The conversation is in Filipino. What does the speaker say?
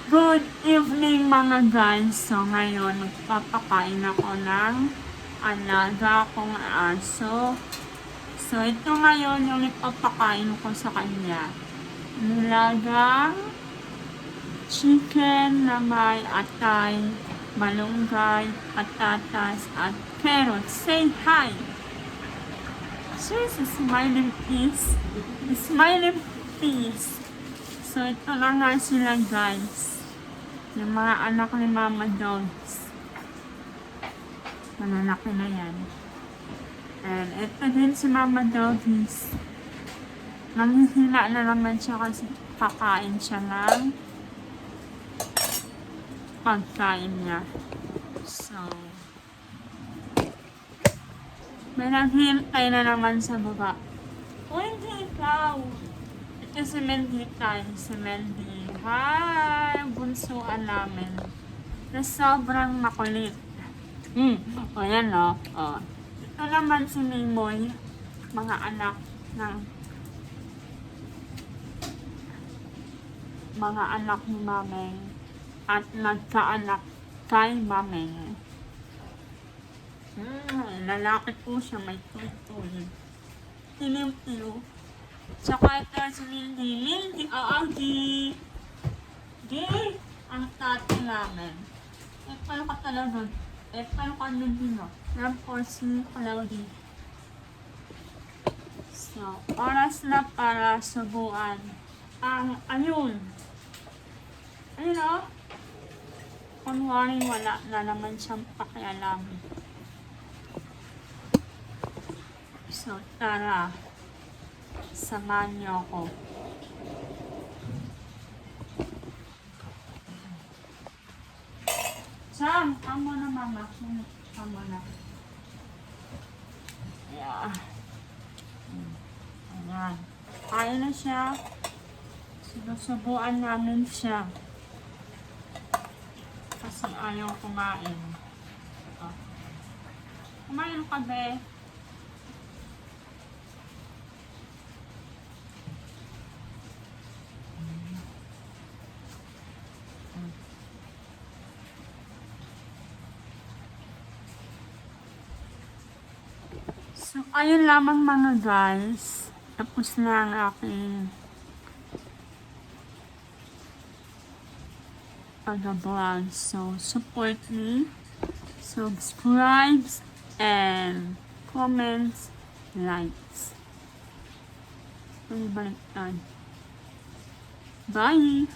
Good evening mga guys. So ngayon magpapakain ako ng alaga kong aso. So ito ngayon yung ipapakain ko sa kanya. Nilagang chicken na may atay, malunggay, patatas at carrots. Say hi! She's a smiling face. Smiling face. So ito na nga sila guys. Yung mga anak ni Mama Dogs. Mananaki na yan. And ito din si Mama Doggies. Nanghihila na naman siya kasi kakain siya ng pagkain niya. So, may naghihintay na naman sa baba. O hindi ikaw! Ito si Mendy time. Si Mendy. Hi! Bunsuan namin. Na sobrang makulit. O yan o. O. Ito naman si Mimoy. Mga anak ng mga anak ni Mameng. At nagkaanak kay Mameng. Lalaki po siya. May tutoy. Tiliw-tiliw. Tsaka ito si Lindy. Lindy, Agi! Di! Ang tati namin. Paano ka talaga? Paano ka Lindy no? Yan po si Cloudy. So, oras na para subuan ang ayun. Ayun o. Kunwari wala na naman siyang pakialam. So, tara. Samahan niyo ako. Sam, kamo na mama. Kamo na. Yeah. Ayan. Kaya na siya. Sinusubuan namin siya. Kasi ayaw kumain. Kumain ka, be. So, ayun lamang mga guys. Tapos na ang aking pag-vlog. So, support me. Subscribe and comments, likes. Bye!